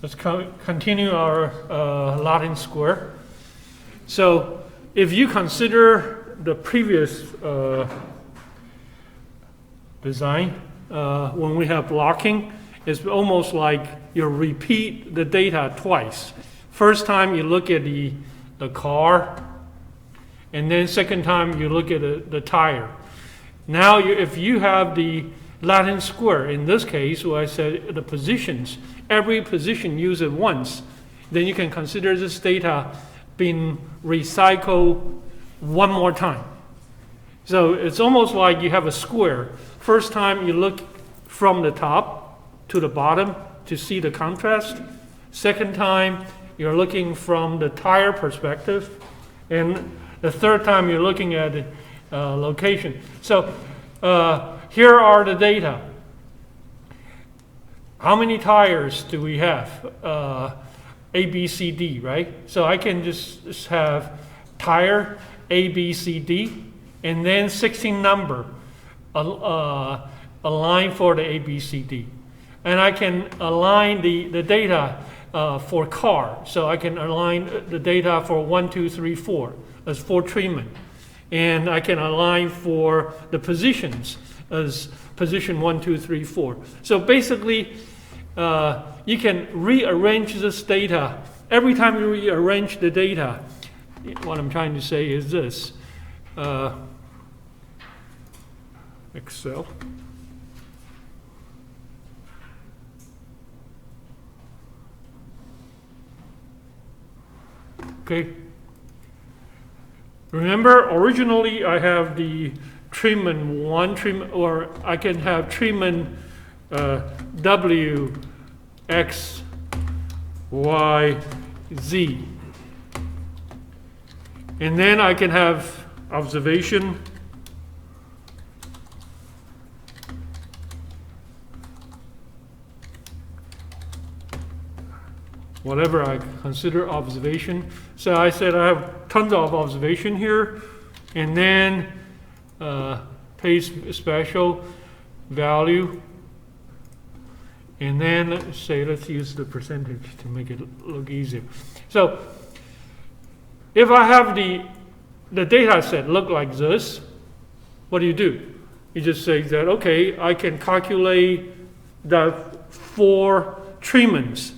Let's continue our Latin square. So if you consider the previous design, when we have blocking, it's almost like you repeat the data twice. First time you look at the car, and then second time you look at the tire. Now if you have the Latin square, in this case where I said the positions, every position used it once, then you can consider this data being recycled one more time. So it's almost like you have a square. First time you look from the top to the bottom to see the contrast. Second time you're looking from the tire perspective. And the third time you're looking at the location. So here are the data. How many tires do we have? A, B, C, D, right? So I can just have tire A, B, C, D, and then 16 number, a line for the A, B, C, D. And I can align the data for car. So I can align the data for 1, 2, 3, 4 as 4 treatment. And I can align for the positions as position 1, 2, 3, 4. So basically, you can rearrange this data. Every time you rearrange the data, what I'm trying to say is this. Excel. Okay. Remember, originally I have the treatment 1, treatment, or I can have treatment W, X, Y, Z. And then I can have observation, whatever I consider observation. So I said I have tons of observation here, and then paste special value, and then let's use the percentage to make it look easier. So if I have the data set look like this, what do? You just say that, okay, I can calculate the 4 treatments,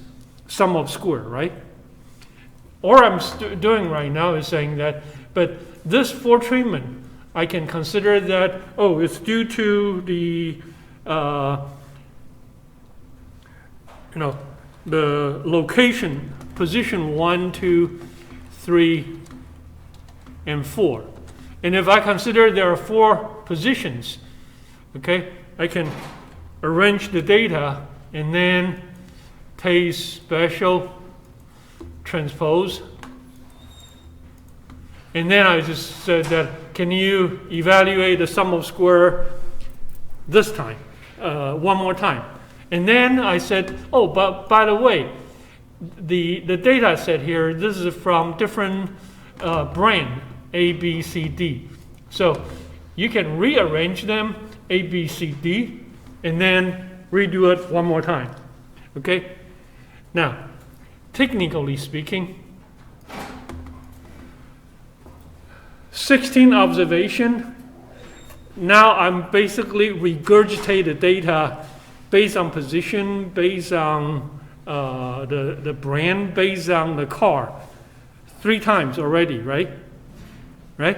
sum of square, right? Or I'm doing right now is saying that, but this 4 treatment, I can consider that, oh, it's due to the the location, position 1, 2, 3, and 4. And if I consider there are 4 positions, okay, I can arrange the data and then paste special transpose. And then I just said that, can you evaluate the sum of square this time, one more time? And then I said, oh, but by the way, the data set here, this is from different brand, A, B, C, D. So you can rearrange them, A, B, C, D, and then redo it one more time. Okay? Now, technically speaking, 16 observation, now I'm basically regurgitate the data based on position, based on the brand, based on the car. 3 times already, right? Right?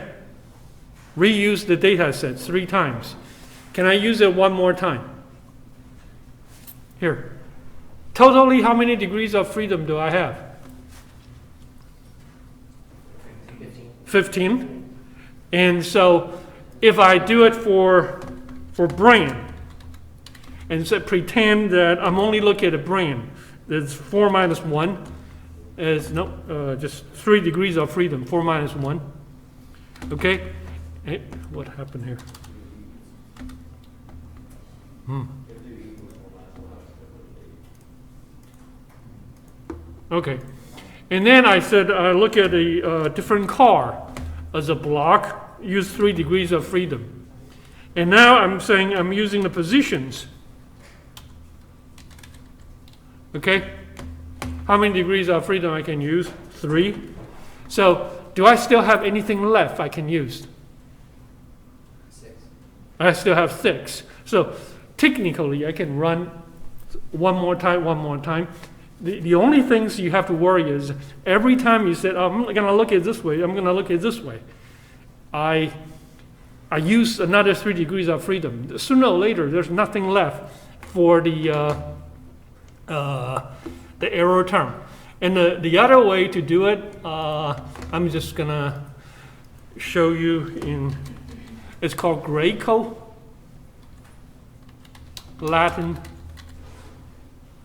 Reuse the data set 3 times. Can I use it one more time? Here. Totally, how many degrees of freedom do I have? 15. And so if I do it for brand, and so pretend that I'm only looking at a brand, that's 4 minus 1, is just 3 degrees of freedom, 4 minus 1. Okay? Hey, what happened here? Okay. And then I said I look at a different car as a block, use 3 degrees of freedom. And now I'm saying I'm using the positions. Okay? How many degrees of freedom I can use? 3. So do I still have anything left I can use? 6. I still have 6. So technically I can run one more time. The only things you have to worry is every time you said, oh, I'm going to look at it this way, I'm going to look at it this way, I use another 3 degrees of freedom. Sooner or later, there's nothing left for the error term. And the other way to do it, I'm just going to show you it's called Graco, Latin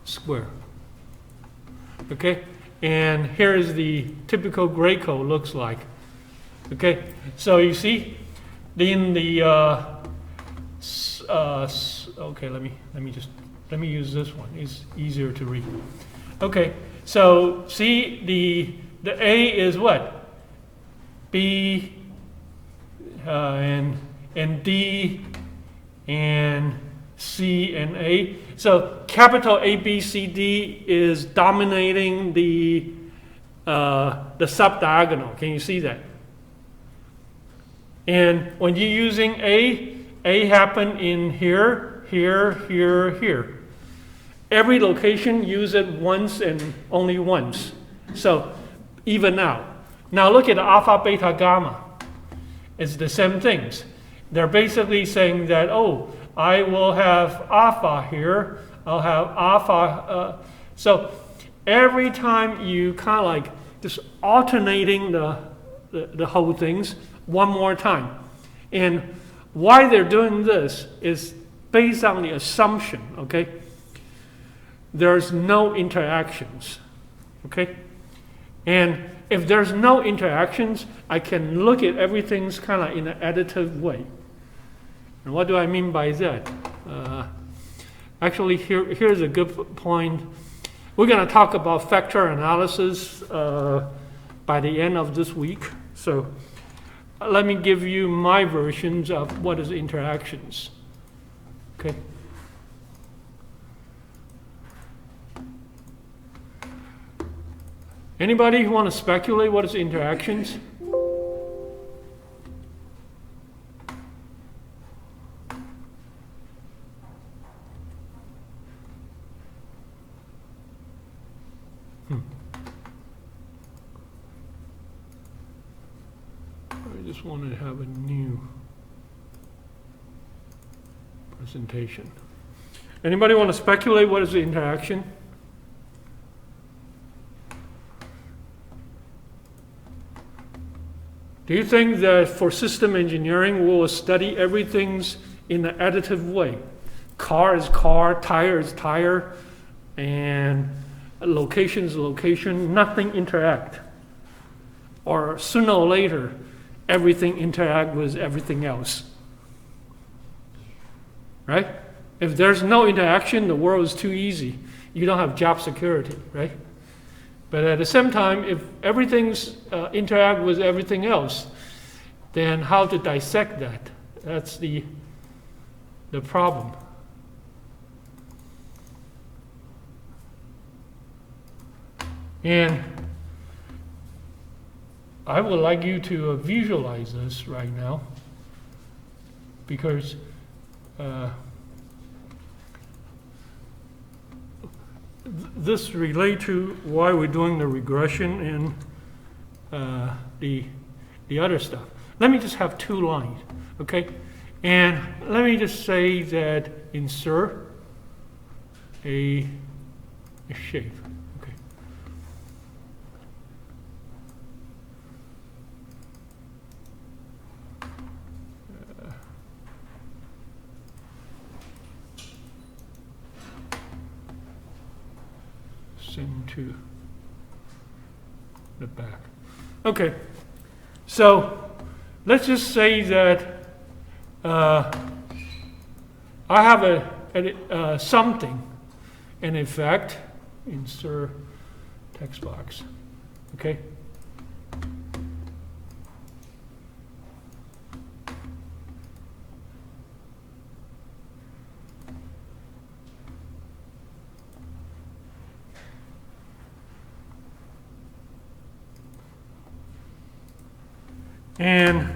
square. Okay, and here is the typical Graco looks like. Okay, so you see, in the okay, let me use this one. It's easier to read. Okay, so see the A is what? B and D and C and A. So capital A, B, C, D is dominating the subdiagonal. Can you see that? And when you're using A happen in here, here, here, here. Every location use it once and only once. So even out. Now look at alpha, beta, gamma. It's the same things. They're basically saying that, oh, I will have alpha here. I'll have alpha. So every time you kind of like just alternating the whole things one more time. And why they're doing this is based on the assumption, okay? There's no interactions, okay? And if there's no interactions, I can look at everything's kind of in an additive way. And what do I mean by that? Actually, here's a good point. We're going to talk about factor analysis by the end of this week. So let me give you my versions of what is interactions. Okay. Anybody who want to speculate what is interactions? I just wanted to have a new presentation. Anybody want to speculate what is the interaction? Do you think that for system engineering, we'll study everything's in an additive way? Car is car, tire is tire, and location is location, nothing interact. Or sooner or later, everything interact with everything else. Right? If there's no interaction, the world is too easy. You don't have job security, right? But at the same time, if everything's interact with everything else, then how to dissect that? That's the problem. And I would like you to visualize this right now, because this relates to why we're doing the regression and the other stuff. Let me just have 2 lines, okay? And let me just say that insert a shape. Okay. Send to the back. Okay, so let's just say that I have a something, an effect, insert text box. Okay. And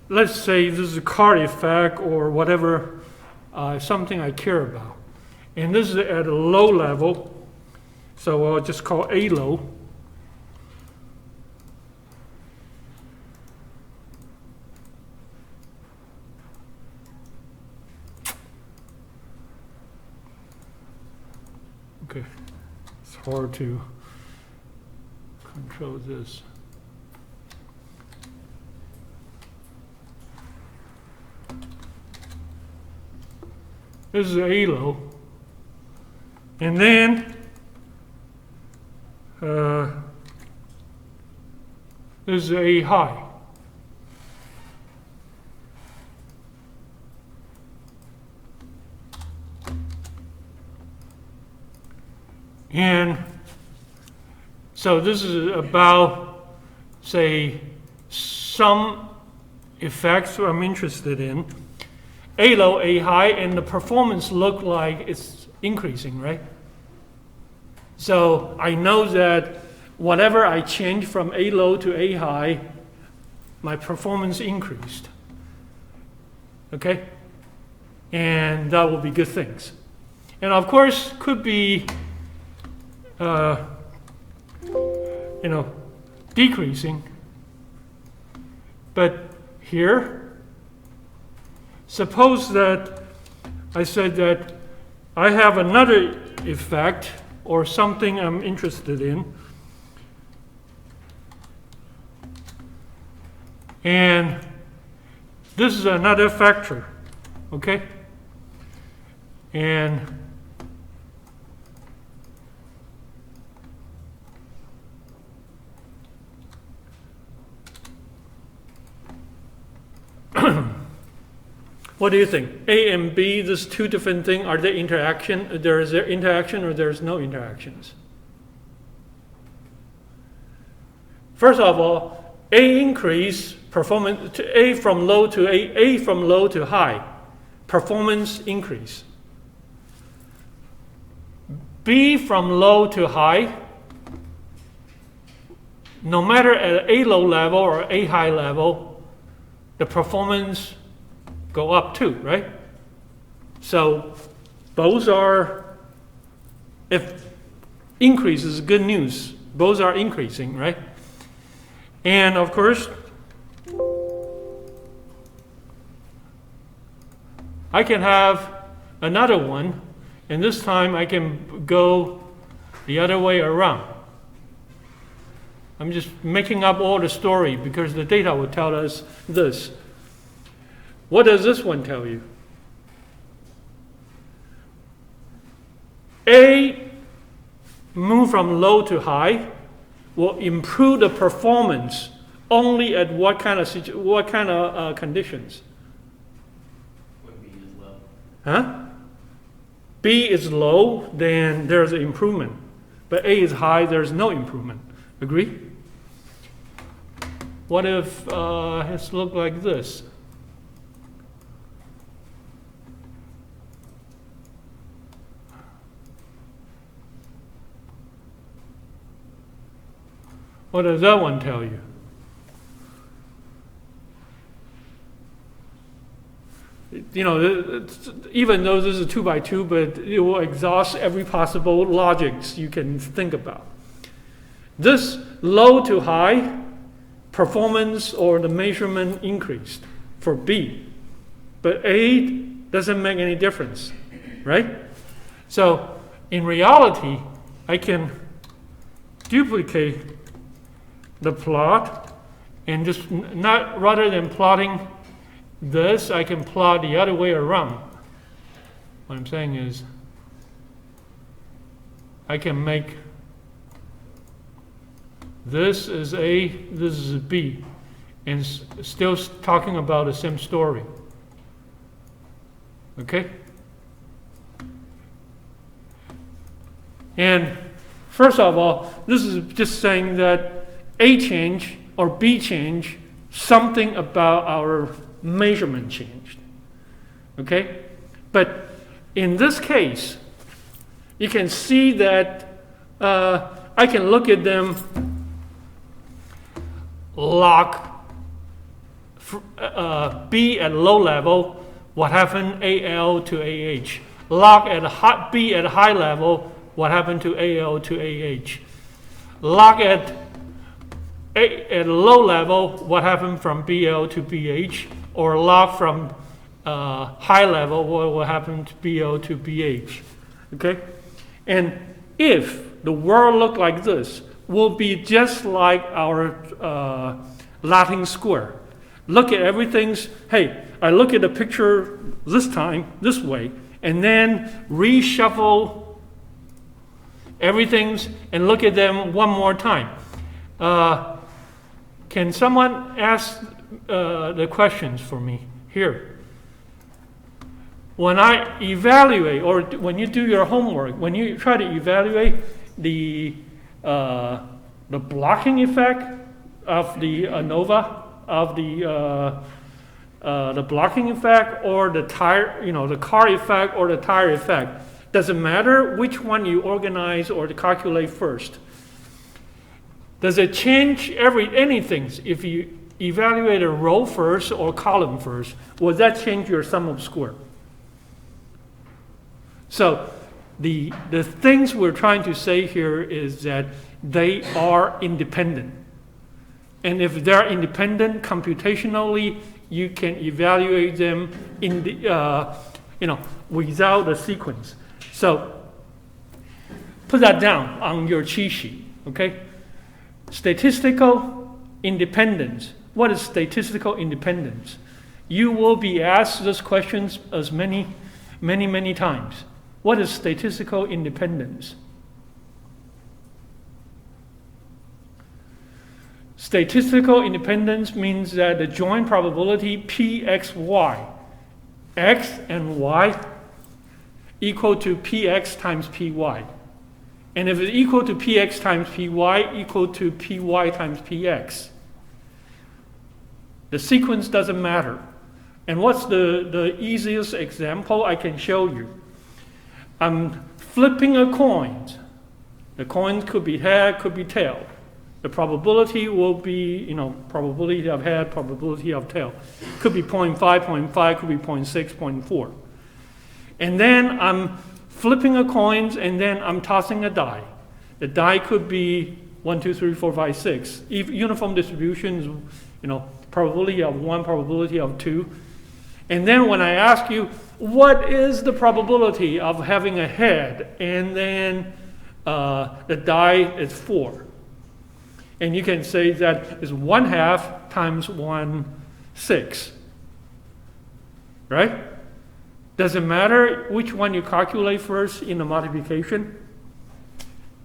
let's say this is a card effect or whatever, something I care about. And this is at a low level, so I'll just call A low. Okay, it's hard to control this. This is A low. And then this is A high. And so this is about, say, some effects I'm interested in. A low, A high, and the performance look like it's increasing, right? So I know that whatever I change from A low to A high, my performance increased. Okay? And that will be good things. And of course, could be, decreasing. But here, suppose that I said that I have another effect or something I'm interested in, and this is another factor, okay? And what do you think? A and B, these two different things, are they interaction? There is there interaction or there's no interactions? First of all, A increase performance to A from low to A from low to high, performance increase. B from low to high, no matter at A low level or A high level, the performance go up too, right? So both are, if increase is good news, both are increasing, right? And of course, I can have another one, and this time I can go the other way around. I'm just making up all the story because the data will tell us this. What does this one tell you? A move from low to high will improve the performance only at what kind of conditions? When B is low. Huh? B is low, then there's an improvement. But A is high, there's no improvement. Agree? What if it looked like this? What does that one tell you? Even though this is a 2x2, but it will exhaust every possible logics you can think about. This low to high performance or the measurement increased for B, but A doesn't make any difference, right? So in reality, I can duplicate the plot and just not, rather than plotting this, I can plot the other way around. What I'm saying is I can make this is A, this is B, and still talking about the same story. Okay? And first of all, this is just saying that A change or B change, something about our measurement changed. Okay? But in this case, you can see that I can look at them log B at low level, what happened AL to AH. Log at B at high level, what happened to AL to AH. Log at low level, what happened from BL to BH, or log from high level, what happened to BL to BH. Okay? And if the world looked like this, will be just like our Latin square. Look at everything's, hey, I look at the picture this time, this way, and then reshuffle everything's and look at them one more time. Can someone ask the questions for me here? When I evaluate, or when you do your homework, when you try to evaluate the blocking effect of the Anova, of the blocking effect, or the tire, the car effect, or the tire effect, doesn't matter which one you organize or to calculate first. Does it change anything if you evaluate a row first or column first? Will that change your sum of square? So the things we're trying to say here is that they are independent. And if they're independent computationally, you can evaluate them in the, without a sequence. So put that down on your cheat sheet, okay? Statistical independence. What is statistical independence? You will be asked those questions as many times. What is statistical independence? Statistical independence means that the joint probability Pxy, x and y, equal to Px times Py. And if it's equal to Px times Py, equal to Py times Px. The sequence doesn't matter. And what's the easiest example I can show you? I'm flipping a coin. The coin could be head, could be tail. The probability will be, probability of head, probability of tail. Could be 0.5, 0.5, could be 0.6, 0.4. And then I'm flipping a coin, and then I'm tossing a die. The die could be 1, 2, 3, 4, 5, 6. If uniform distributions, probability of 1, probability of 2. And then when I ask you, what is the probability of having a head? And then the die is 4. And you can say that is 1/2 times 1/6. Right? Does it matter which one you calculate first in the multiplication?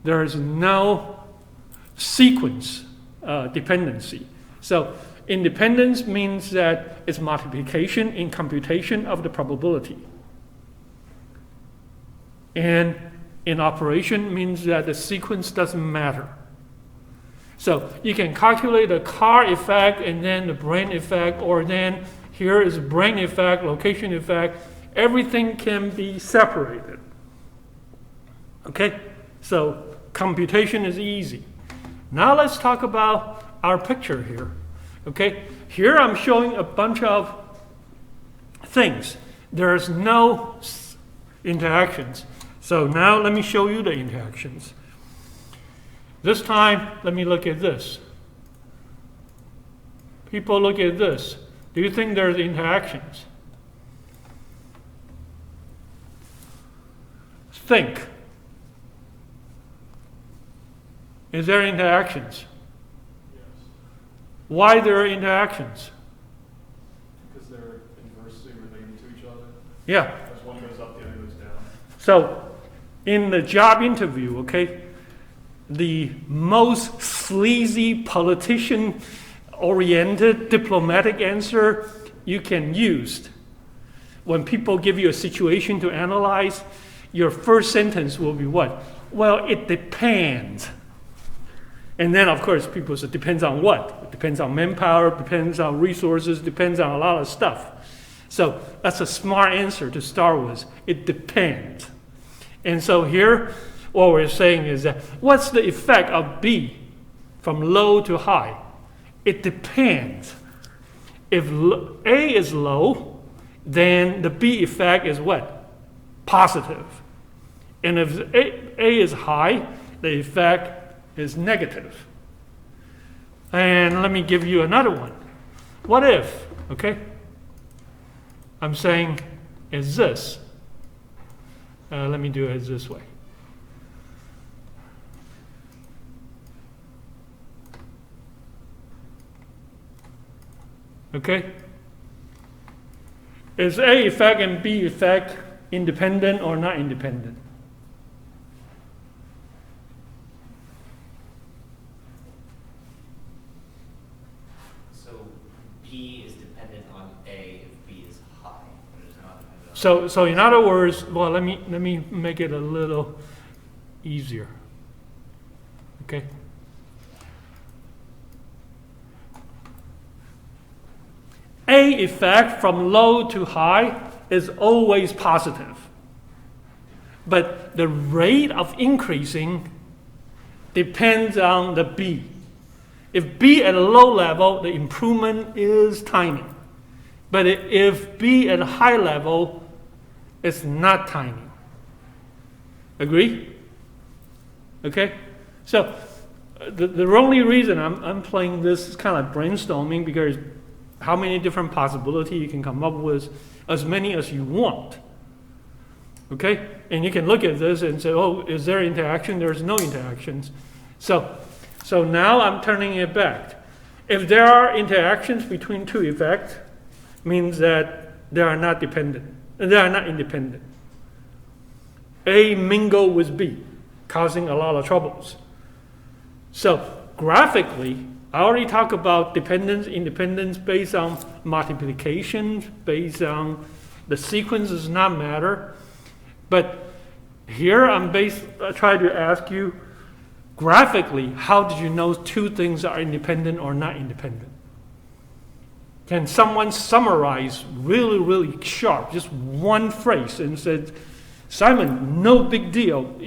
There is no sequence dependency. So independence means that it's multiplication in computation of the probability. And in operation means that the sequence doesn't matter. So you can calculate the car effect and then the brain effect, or then here is brain effect, location effect. Everything can be separated. Okay? So computation is easy. Now let's talk about our picture here. Okay? Here I'm showing a bunch of things. There's no interactions. So now let me show you the interactions. This time, let me look at this. People look at this. Do you think there's interactions? Think. Is there interactions? Yes. Why there are interactions? Because they're inversely related to each other. Yeah. As one goes up, the other goes down. So, in the job interview, okay, the most sleazy politician-oriented diplomatic answer you can use when people give you a situation to analyze, your first sentence will be what? Well, it depends. And then, of course, people say, depends on what? It depends on manpower, depends on resources, depends on a lot of stuff. So that's a smart answer to start with. It depends. And so here, what we're saying is that, what's the effect of B from low to high? It depends. If A is low, then the B effect is what? Positive. And if A is high, the effect is negative. And let me give you another one. What if, okay? I'm saying is this. Let me do it this way. Okay? Is A effect and B effect independent or not independent? So B is dependent on A if B is high, but it's not dependent on So in other words, well, let me make it a little easier. Okay? A effect from low to high is always positive. But the rate of increasing depends on the B. If B at a low level, the improvement is tiny. But if B at a high level, it's not tiny. Agree? Okay? So the only reason I'm playing this is kind of brainstorming, because how many different possibilities you can come up with, as many as you want. Okay? And you can look at this and say, oh, is there interaction? There's no interactions. So now I'm turning it back. If there are interactions between two effects, means that they are not dependent. They are not independent. A mingle with B, causing a lot of troubles. So graphically, I already talked about dependence, independence based on multiplication, based on the sequence does not matter. But here I'm trying to ask you, graphically, how did you know two things are independent or not independent? Can someone summarize really, really sharp, just one phrase, and said, Simon, no big deal.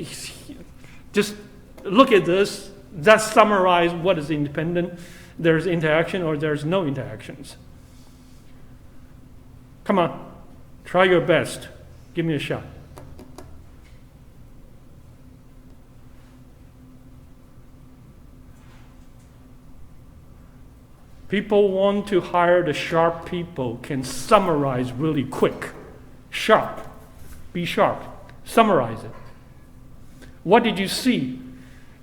Just look at this. That summarize what is independent. There's interaction or there's no interactions. Come on, try your best. Give me a shot. People want to hire the sharp people, can summarize really quick. Sharp. Be sharp. Summarize it. What did you see?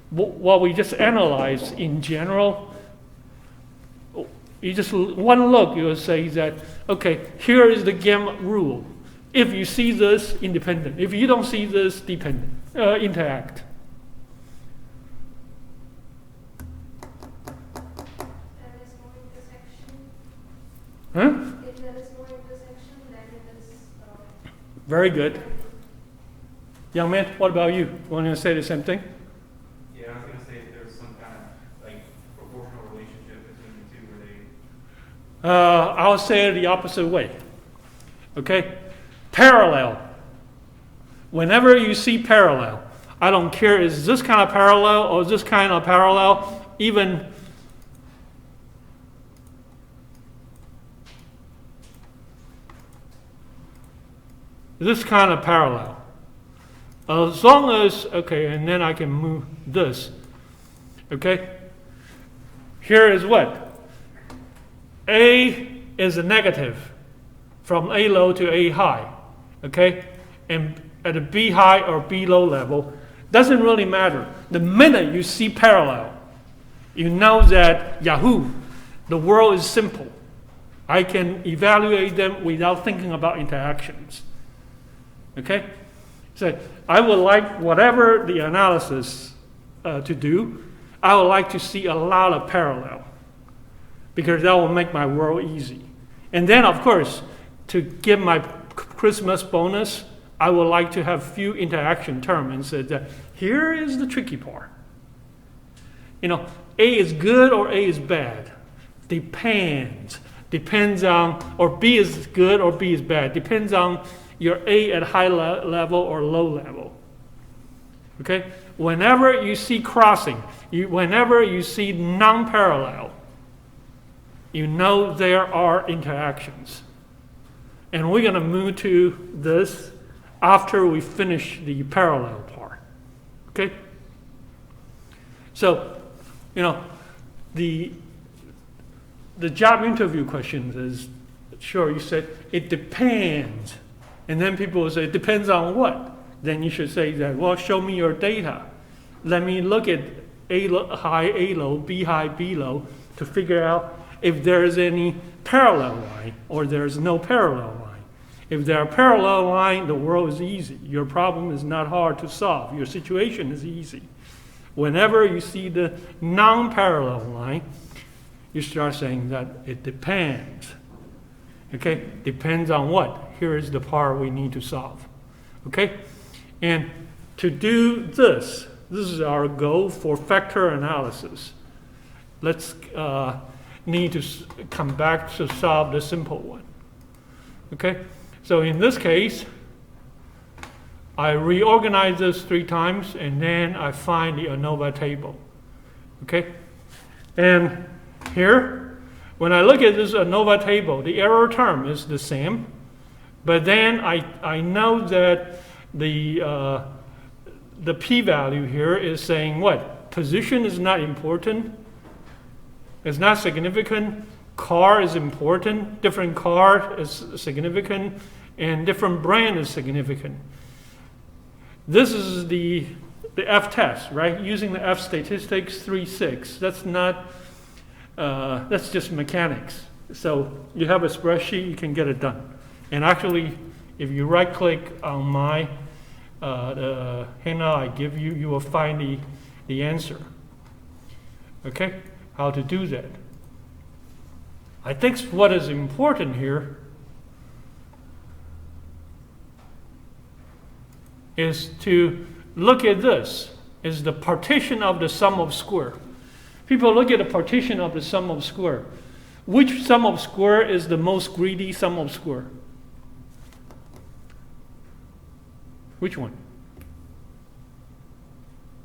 What we just analyzed in general, you just one look, you will say that, okay, here is the gamma rule. If you see this, independent. If you don't see this, dependent. Interact. There is no intersection. Huh? If there is no intersection, then it is. Very good. Young man, what about you? Want to say the same thing? Yeah, I was gonna say if there's some kind of like proportional relationship between the two where they. I'll say it the opposite way. Okay? Parallel. Whenever you see parallel, I don't care is this kind of parallel or this kind of parallel, even this kind of parallel. As long as, okay, and then I can move this. Okay? Here is what? A is a negative from A low to A high. Okay? And at a B high or B low level, doesn't really matter. The minute you see parallel, you know that Yahoo, the world is simple. I can evaluate them without thinking about interactions. Okay? So I would like whatever the analysis to do, I would like to see a lot of parallel, because that will make my world easy. And then, of course, to give my Christmas bonus, I would like to have few interaction terms and say that here is the tricky part. You know, A is good or A is bad. Depends. Depends on, or B is good or B is bad. Depends on your A at high level or low level. Okay? Whenever you see crossing, whenever you see non-parallel, you know there are interactions. And we're going to move to this after we finish the parallel part. Okay? So, the job interview questions is, sure, you said, it depends. And then people will say, it depends on what? Then you should say that, well, show me your data. Let me look at high, A low, B high, B low to figure out if there is any parallel line or there is no parallel line. If there are parallel line, the world is easy. Your problem is not hard to solve. Your situation is easy. Whenever you see the non-parallel line, you start saying that it depends. Okay? Depends on what? Here is the part we need to solve. Okay? And to do this is our goal for factor analysis. Let's need to come back to solve the simple one. Okay? So in this case, I reorganize this 3 times, and then I find the Anova table. Okay? And here, when I look at this Anova table, the error term is the same, but then I know that the p-value here is saying what? Position is not important. It's not significant. Car is important. Different car is significant, and different brand is significant. This is the F test, right? Using the F statistics 3.6. That's not. That's just mechanics. So you have a spreadsheet, you can get it done. And actually, if you right-click on my the handout I give you, you will find the answer. Okay? How to do that. I think what is important here is to look at this, is the partition of the sum of square. People look at the partition of the sum of square. Which sum of square is the most greedy sum of square? Which one?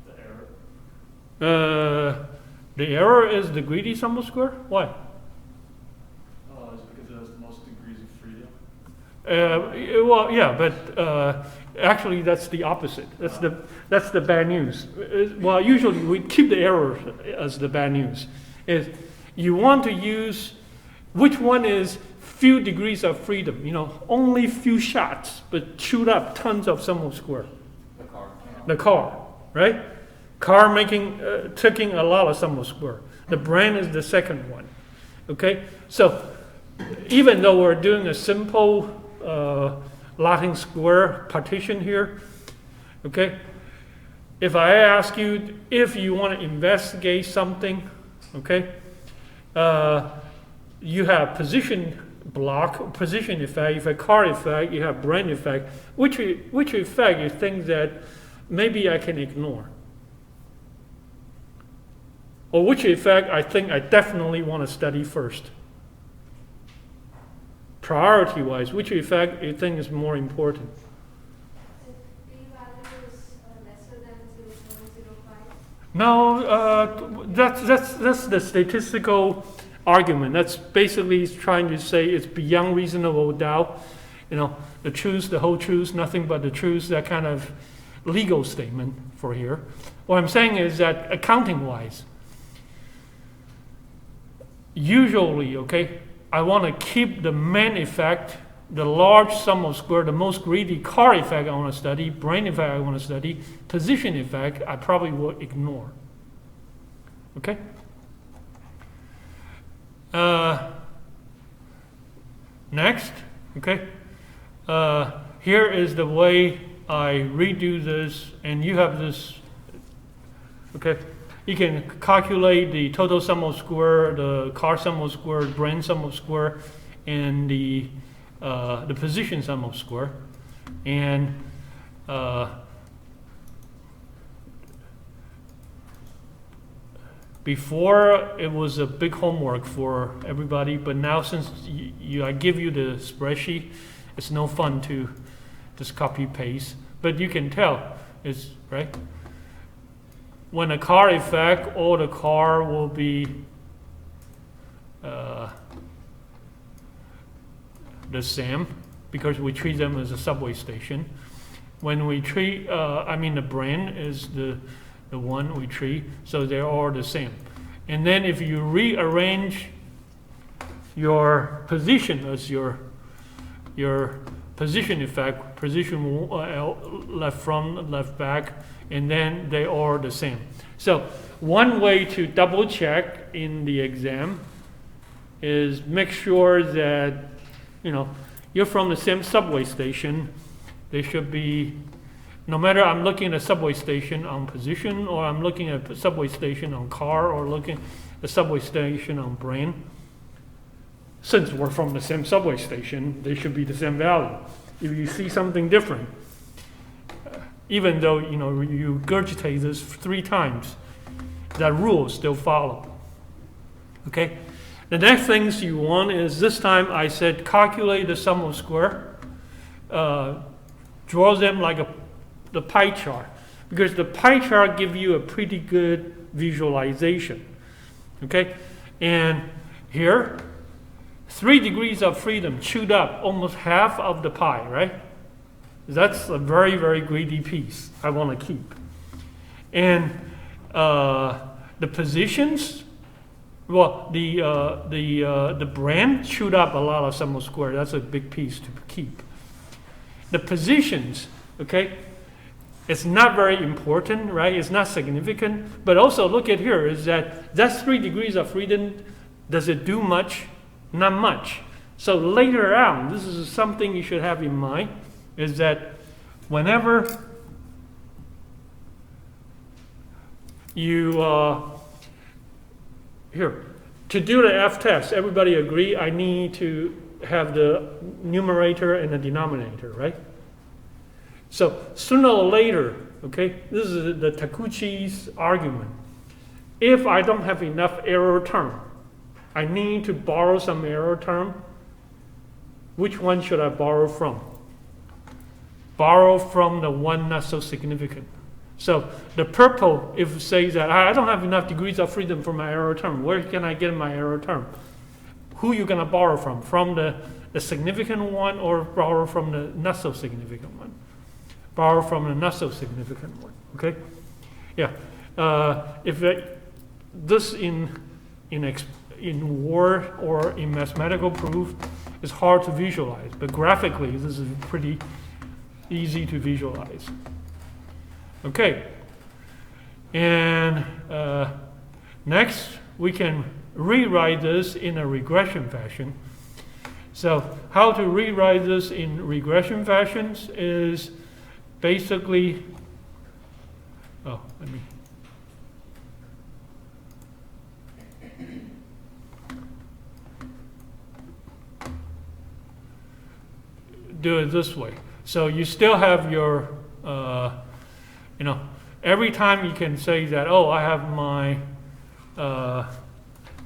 The error. The error is the greedy sum of square? Why? It's because it has the most degrees of freedom. Well, yeah, but actually that's the opposite. That's the bad news. Well, usually we keep the error as the bad news. Is you want to use which one is few degrees of freedom? Only few shots, but shoot up tons of sum of square. The car. The car, right? Car taking a lot of sum of square. The brand is the second one. Okay, so even though we're doing a simple Latin square partition here, okay, if I ask you if you want to investigate something, okay, you have position block, position effect, you have car effect, you have brand effect. Which effect you think that maybe I can ignore? Or which effect I think I definitely want to study first? Priority-wise, which effect you think is more important? If p-value is lesser than 0.05. No, that's the statistical argument. That's basically trying to say it's beyond reasonable doubt. The truth, the whole truth, nothing but the truth, that kind of legal statement for here. What I'm saying is that accounting-wise, usually, okay, I want to keep the main effect, the large sum of square, the most greedy car effect I want to study, brain effect I want to study, position effect I probably will ignore. Okay? Next, okay? Here is the way I redo this, and you have this, okay? You can calculate the total sum of square, the car sum of square, brand sum of square, and the position sum of square. And before it was a big homework for everybody, but now since I give you the spreadsheet, it's no fun to just copy paste. But you can tell, it's right. When a car effect, all the car will be the same because we treat them as a subway station. When we treat, the brain is the one we treat, so they're all the same. And then if you rearrange your position as your position effect, position left front, left back, and then they are the same. So one way to double check in the exam is make sure that you're from the same subway station. They should be, no matter I'm looking at a subway station on position, or I'm looking at a subway station on car, or looking at a subway station on brain. Since we're from the same subway station, they should be the same value. If you see something different, even though you regurgitate this 3 times, that rule still follow. Okay. The next things you want is, this time I said calculate the sum of square. Draw them like the pie chart, because the pie chart gives you a pretty good visualization. Okay, and here 3 degrees of freedom chewed up almost half of the pie, right? That's a very, very greedy piece I want to keep. And the positions, well, the brand chewed up a lot of sum of square. That's a big piece to keep. The positions, okay, it's not very important, right? It's not significant. But also look at here, is that's 3 degrees of freedom. Does it do much? Not much. So later on, this is something you should have in mind, is that whenever you, here, to do the F test, everybody agree I need to have the numerator and the denominator, right? So sooner or later, okay, this is the Takeuchi's argument. If I don't have enough error term, I need to borrow some error term. Which one should I borrow from? Borrow from the one not so significant. So the purple, if it says that I don't have enough degrees of freedom for my error term, where can I get my error term? Who you gonna borrow from? From the significant one, or borrow from the not so significant one? Borrow from the not so significant one. Okay, yeah. If this in Word or in mathematical proof is hard to visualize, but graphically this is pretty easy to visualize. Okay, and next we can rewrite this in a regression fashion. So how to rewrite this in regression fashions is basically, do it this way. So you still have your, every time you can say that, oh, I have my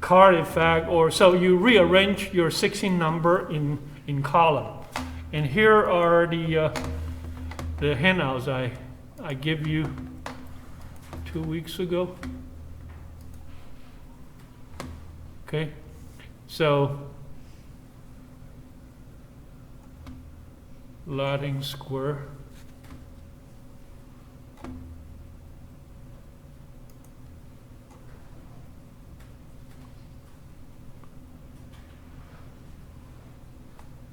card effect, or so you rearrange your 16 number in column. And here are the handouts I gave you 2 weeks ago. Okay, so Latin square.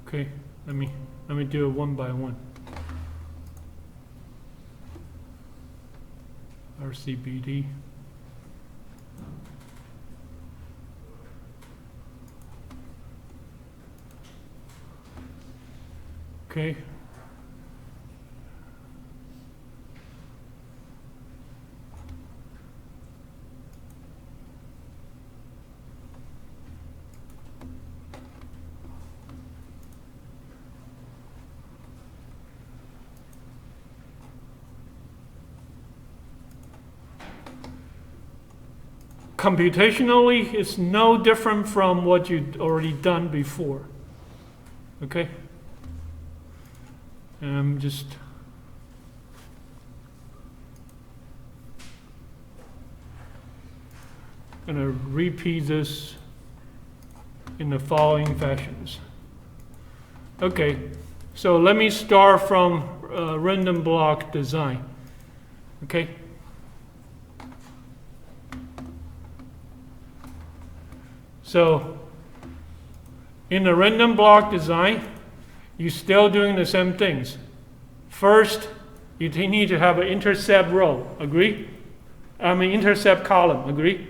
Okay, let me do it one by one. RCBD. Okay. Computationally, it's no different from what you'd already done before. Okay? And I'm just going to repeat this in the following fashions. Okay, so let me start from random block design. Okay. So in the random block design, you're still doing the same things. First, you need to have an intercept row, agree? I mean intercept column, agree?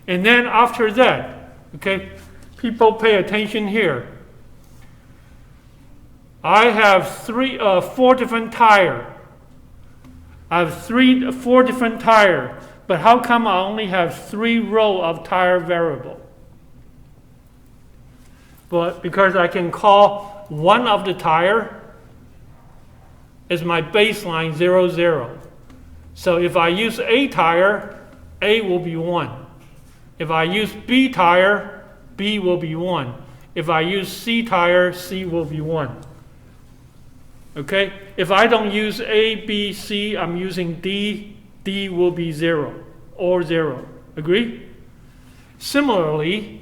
And then after that, okay, people pay attention here. I have 4 different tire. I have 4 different tire, but how come I only have 3 row of tire variable? But because I can call one of the tire as my baseline 0, 0. So if I use A tire, A will be 1. If I use B tire, B will be 1. If I use C tire, C will be 1. Okay? If I don't use A, B, C, I'm using D, D will be 0 or 0. Agree? Similarly,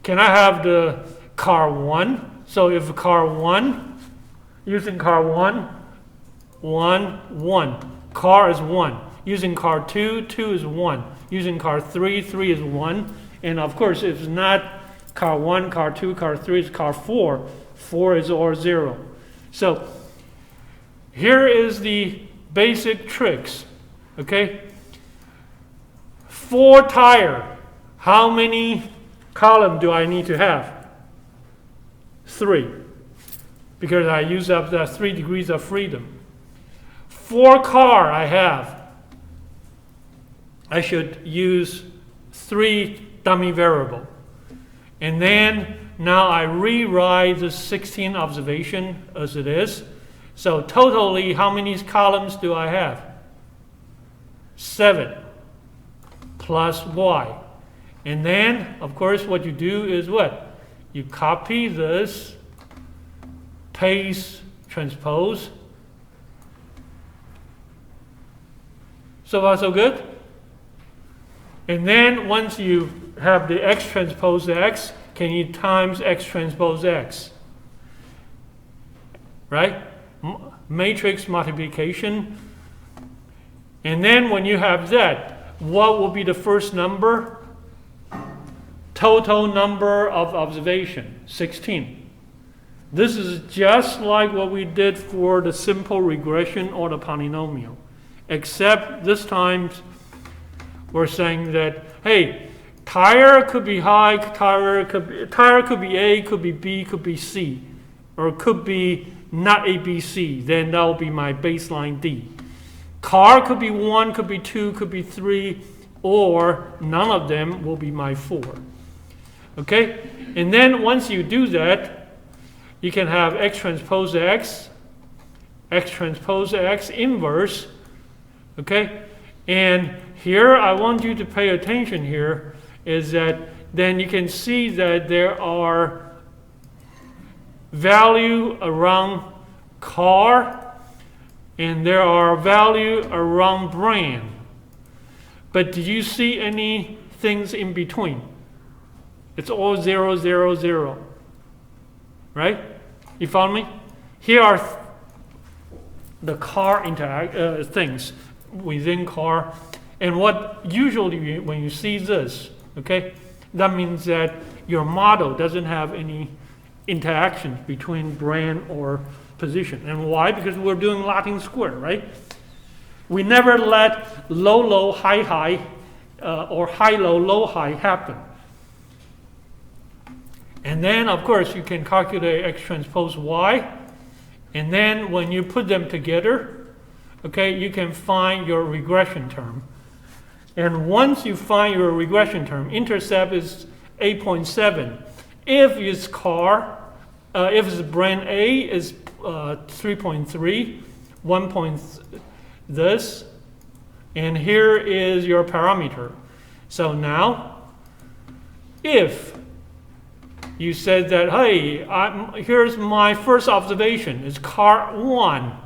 can I have the car 1? So if car 1, using car 1, 1, 1. Car is 1. Using car 2, 2 is 1. Using car 3, 3 is 1. And of course, if it's not car 1, car 2, car 3, it's car 4. 4 is or 0. So here is the basic tricks. Okay? 4 tire. How many column do I need to have? 3. Because I use up the 3 degrees of freedom. 4 car I have. I should use 3 dummy variable. And then now I rewrite the 16 observation as it is. So totally, how many columns do I have? 7 plus y. And then, of course, what you do is what? You copy this, paste, transpose. So far, so good? And then once you have the x transpose x, can you times x transpose x? Right? Matrix multiplication. And then when you have that, what will be the first number? Total number of observation, 16. This is just like what we did for the simple regression or the polynomial. Except this time we're saying that, hey, tire could be high, tire could be A, could be B, could be C, or could be not A, B, C. Then that will be my baseline D. Car could be 1, could be 2, could be 3, or none of them will be my 4. Okay? And then once you do that, you can have x transpose x inverse. Okay? And here I want you to pay attention here is that then you can see that there are value around car and there are value around brand. But did you see any things in between? It's all 0, 0, 0. Right? You follow me? Here are the car things within car. And what usually when you see this, okay, that means that your model doesn't have any interactions between brand or position. And why? Because we're doing Latin square, right? We never let low, low, high, high, or high, low, low, high happen. And then, of course, you can calculate x transpose y. And then when you put them together, okay, you can find your regression term. And once you find your regression term, intercept is 8.7. If it's car, if it's brand A, is 3.3, 1 point this, and here is your parameter. So now, if you said that, hey, here's my first observation, it's car 1.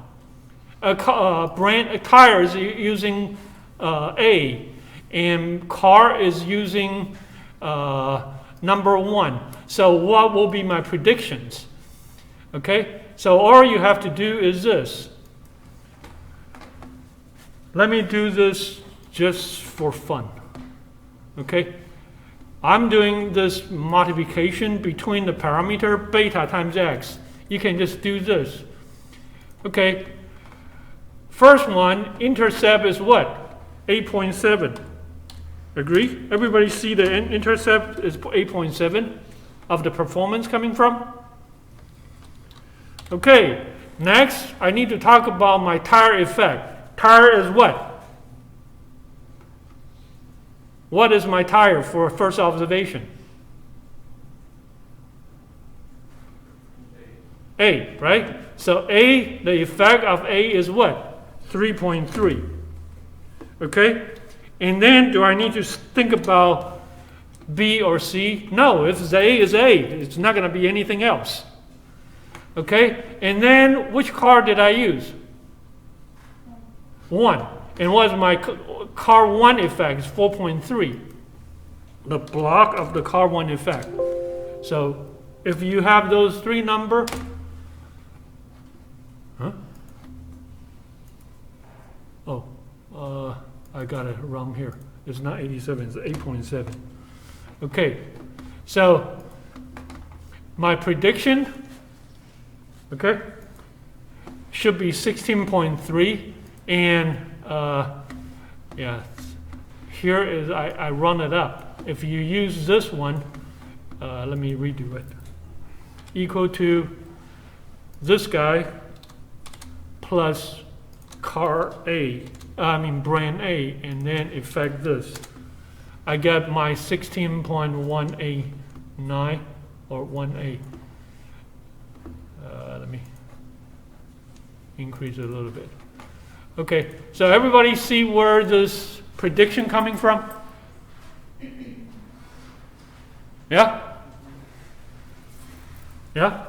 Brand tire is using A, and car is using number 1. So what will be my predictions? Okay? So all you have to do is this. Let me do this just for fun. Okay? I'm doing this multiplication between the parameter beta times x. You can just do this. Okay? First one, intercept is what? 8.7. Agree? Everybody see the intercept is 8.7 of the performance coming from? Okay, next I need to talk about my tire effect. Tire is what? What is my tire for first observation? A, right? So A, the effect of A is what? 3.3. Okay? And then do I need to think about B or C? No, if it's A, it's A. It's not going to be anything else. Okay? And then which car did I use? 1. And what is my car 1 effect? It's 4.3. The block of the car 1 effect. So if you have those three numbers, I got it wrong here. It's not 87, it's 8.7. Okay, so my prediction, okay, should be 16.3, and yeah, here is, I run it up. If you use this one, let me redo it, equal to this guy plus car A, brand A, and then effect this. I get my 16.189 or 1A. Let me increase it a little bit. Okay, so everybody see where this prediction coming from? Yeah? Yeah?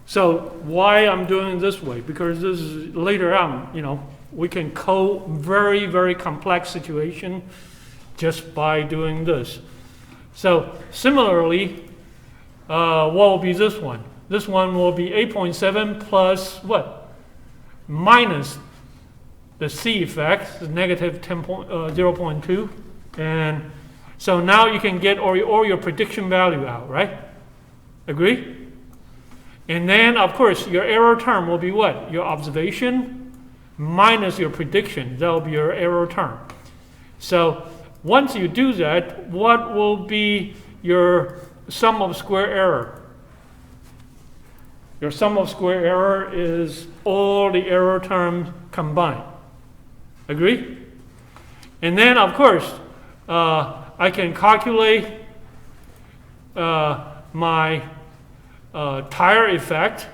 So why I'm doing it this way? Because this is later on, we can code very, very complex situation just by doing this. So similarly, what will be this one? This one will be 8.7 plus what? Minus the C effect, negative 0.2. And so now you can get all your prediction value out, right? Agree? And then, of course, your error term will be what? Your observation minus your prediction. That will be your error term. So once you do that, what will be your sum of square error? Your sum of square error is all the error terms combined. Agree? And then, of course, I can calculate my tire effect,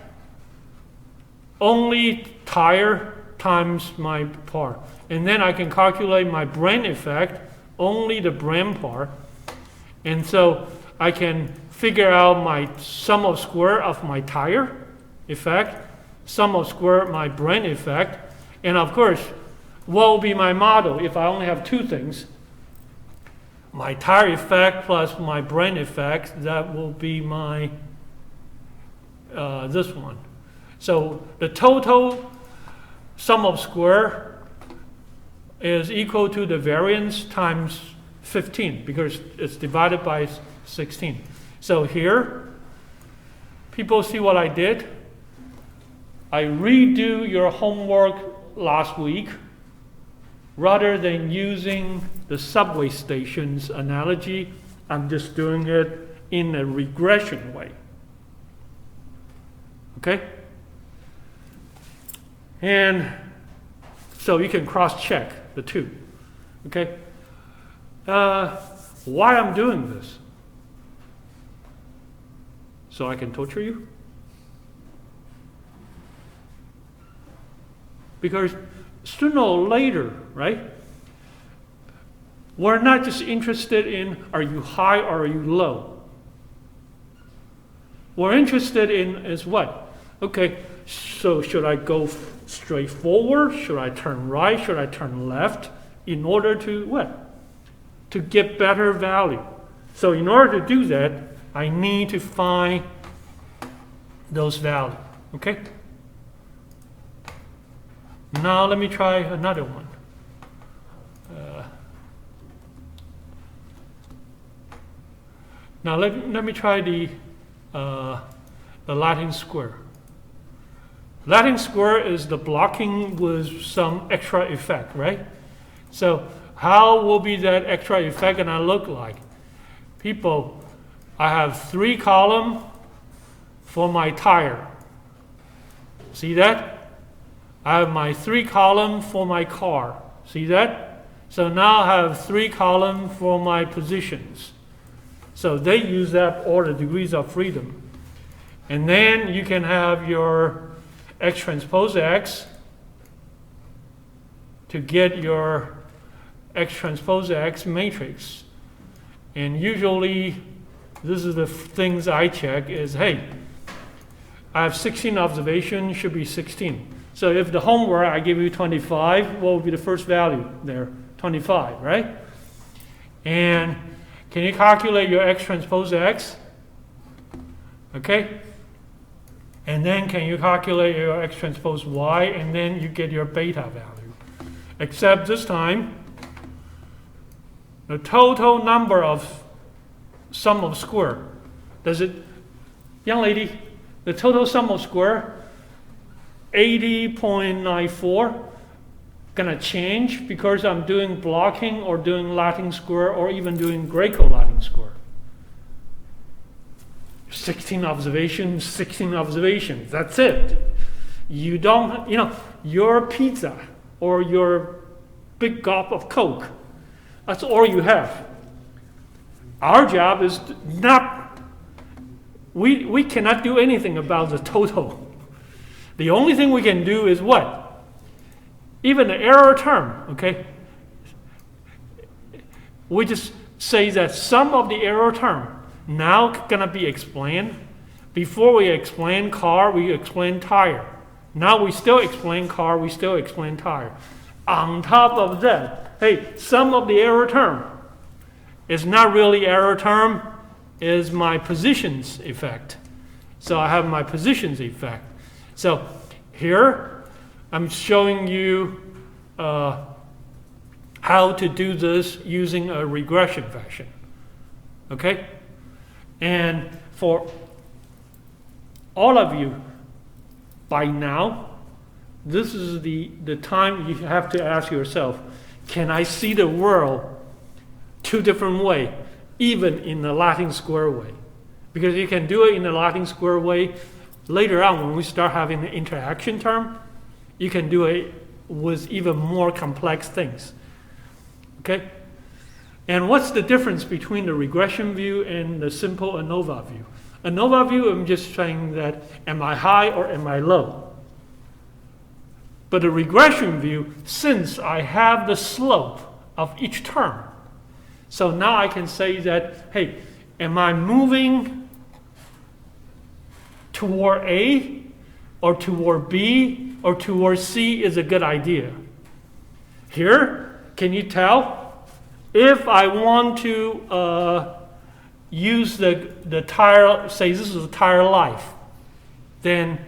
only tire times my part. And then I can calculate my brand effect, only the brand part. And so I can figure out my sum of square of my tire effect, sum of square my brand effect, and of course, what will be my model if I only have two things? My tire effect plus my brand effect, that will be my this one. So the total sum of square is equal to the variance times 15 because it's divided by 16. So here, people see what I did? I redo your homework last week rather than using the subway stations analogy. I'm just doing it in a regression way. Okay? And so you can cross-check the two. Okay? Why I'm doing this? So I can torture you? Because sooner or later, right? We're not just interested in are you high or are you low. We're interested in is what? Okay, so should I go straight forward? Should I turn right? Should I turn left? In order to what? To get better value. So in order to do that, I need to find those values. Okay? Now let me try another one. Now let me try the Latin square. Latin square is the blocking with some extra effect, right? So how will be that extra effect gonna look like? People, I have 3 columns for my tire. See that? I have my 3 columns for my car. See that? So now I have 3 columns for my positions. So they use that all the degrees of freedom. And then you can have your X transpose X to get your X transpose X matrix. And usually, this is the things I check is, hey, I have 16 observations, should be 16. So if the homework, I give you 25, what would be the first value there? 25, right? And can you calculate your X transpose X? Okay? And then can you calculate your X transpose Y, and then you get your beta value. Except this time, the total number of sum of square. Does it, young lady, the total sum of square, 80.94, gonna change because I'm doing blocking or doing Latin square or even doing Graco Latin square. 16 observations, that's it. You don't, your pizza or your big gulp of Coke, that's all you have. Our job is not, we cannot do anything about the total. The only thing we can do is what? Even the error term, okay? We just say that some of the error term now gonna be explained. Before we explain car, we explain tire. Now we still explain car, we still explain tire. On top of that, hey, some of the error term is not really error term, is my positions effect. So I have my positions effect. So here, I'm showing you how to do this using a regression fashion. Okay? And for all of you, by now, this is the time you have to ask yourself, can I see the world 2 different ways, even in the Latin square way? Because you can do it in the Latin square way. Later on, when we start having the interaction term, you can do it with even more complex things. Okay? And what's the difference between the regression view and the simple Anova view? Anova view, I'm just saying that, am I high or am I low? But the regression view, since I have the slope of each term, so now I can say that, hey, am I moving toward A or toward B or toward C is a good idea. Here, can you tell? If I want to use the tire, say this is a tire life, then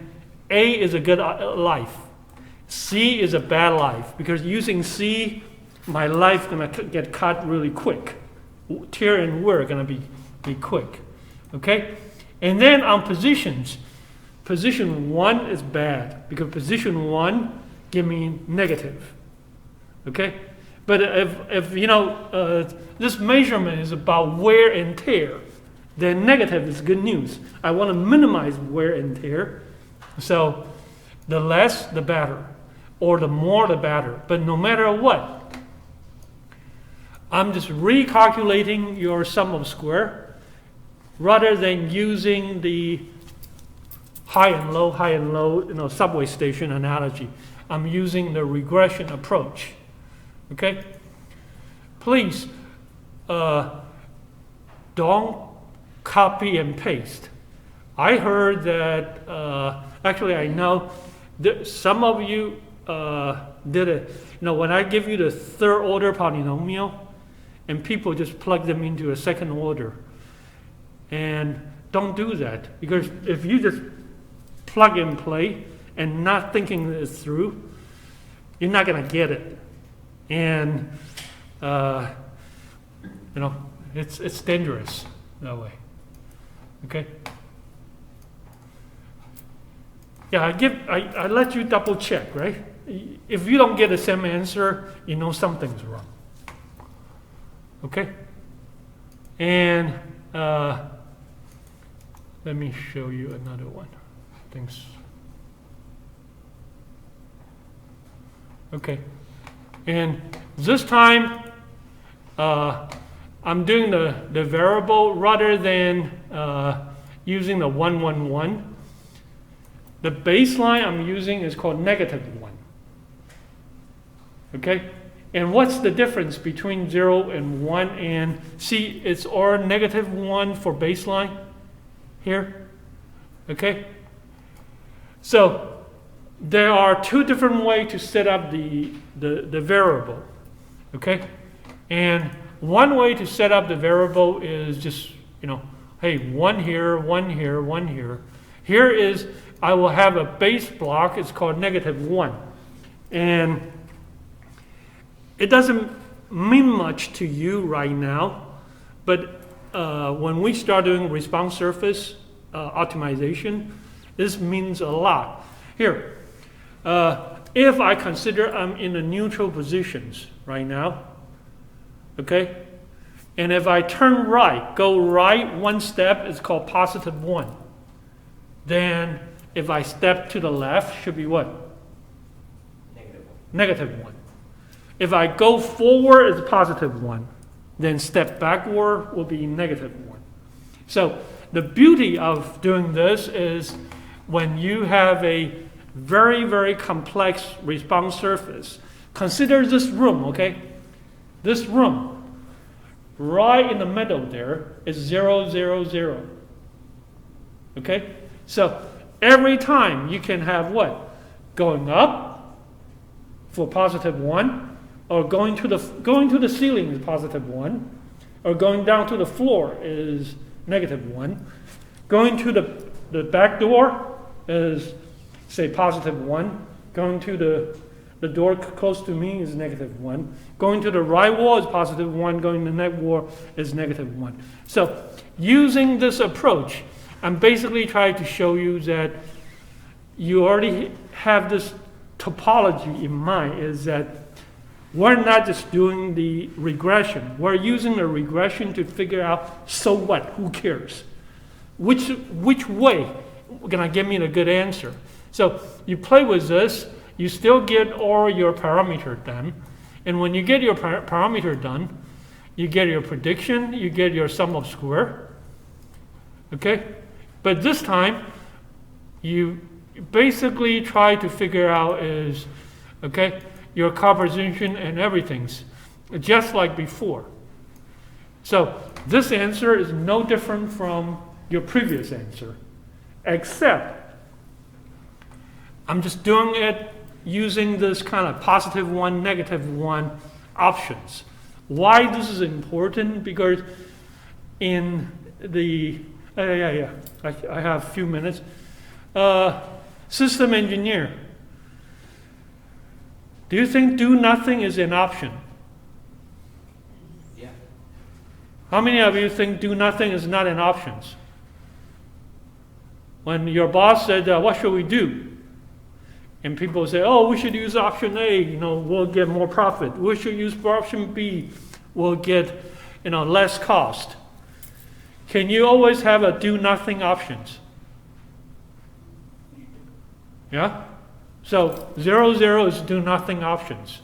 A is a good life. C is a bad life, because using C, my life gonna get cut really quick. Tear and wear gonna be quick. Okay? And then on positions, position 1 is bad, because position 1 give me negative. Okay? But if this measurement is about wear and tear, then negative is good news. I want to minimize wear and tear. So the less, the better. Or the more, the better. But no matter what, I'm just recalculating your sum of square rather than using the high and low, subway station analogy. I'm using the regression approach. Okay? Please don't copy and paste. I heard that, actually I know that some of you did it. When I give you the 3rd order polynomial, and people just plug them into a 2nd order. And don't do that, because if you just plug and play and not thinking this through, you're not going to get it. And, it's dangerous that way. Okay? Yeah, I let you double check, right? If you don't get the same answer, you know something's wrong. Okay? And let me show you another one. Thanks. Okay. And this time, I'm doing the variable rather than using the 1, 1, 1. The baseline I'm using is called -1. Okay? And what's the difference between 0 and 1? And see, it's all -1 for baseline here. Okay? So there are two different ways to set up the variable. Okay? And one way to set up the variable is just, hey, 1 here, 1 here, 1 here. Here is, I will have a base block, it's called -1. And it doesn't mean much to you right now, but when we start doing response surface optimization, this means a lot. Here, if I consider I'm in the neutral positions right now, okay, and if I turn right, go right one step, it's called +1. Then if I step to the left, should be what? -1. If I go forward, it's +1. Then step backward will be -1. So the beauty of doing this is when you have a very, very complex response surface, consider this room, okay? This room, right in the middle there is 0, 0, 0. Okay? So every time you can have what? Going up for +1, or going to the ceiling is +1, or going down to the floor is -1. Going to the back door is, say, +1. Going to the door close to me is -1. Going to the right wall is +1. Going to the next wall is -1. So using this approach, I'm basically trying to show you that you already have this topology in mind, is that we're not just doing the regression. We're using the regression to figure out, so what? Who cares? Which way gonna give me the good answer? So you play with this, you still get all your parameter done. And when you get your parameter done, you get your prediction, you get your sum of square. Okay? But this time, you basically try to figure out is, okay, your composition and everything's just like before. So this answer is no different from your previous answer, except I'm just doing it using this kind of +1, -1 options. Why this is important? Because in the, I have a few minutes. System engineer. Do you think do nothing is an option? Yeah. How many of you think do nothing is not an option? When your boss said, what should we do? And people say, oh, we should use option A, we'll get more profit. We should use option B, we'll get, less cost. Can you always have a do nothing options? Yeah? So 0, 0 is do nothing options.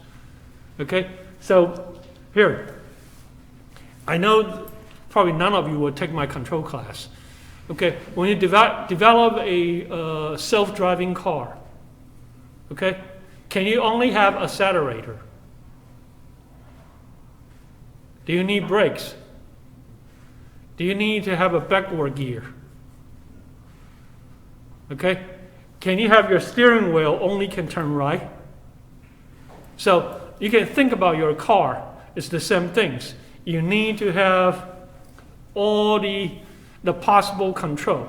Okay? So here, I know probably none of you will take my control class. Okay? When you develop a self-driving car, okay, can you only have accelerator? Do you need brakes? Do you need to have a backward gear? Okay? Can you have your steering wheel only can turn right? So you can think about your car. It's the same things. You need to have all the possible control.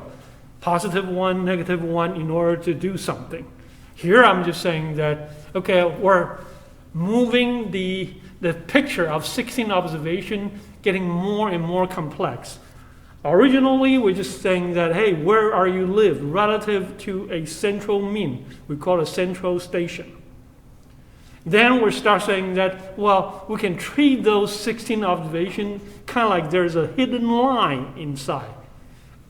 positive 1, negative 1 in order to do something. Here I'm just saying that, okay, we're moving the picture of 16 observation getting more and more complex. Originally, we're just saying that, hey, where are you live relative to a central mean? We call it a central station. Then we start saying that, well, we can treat those 16 observations kind of like there's a hidden line inside,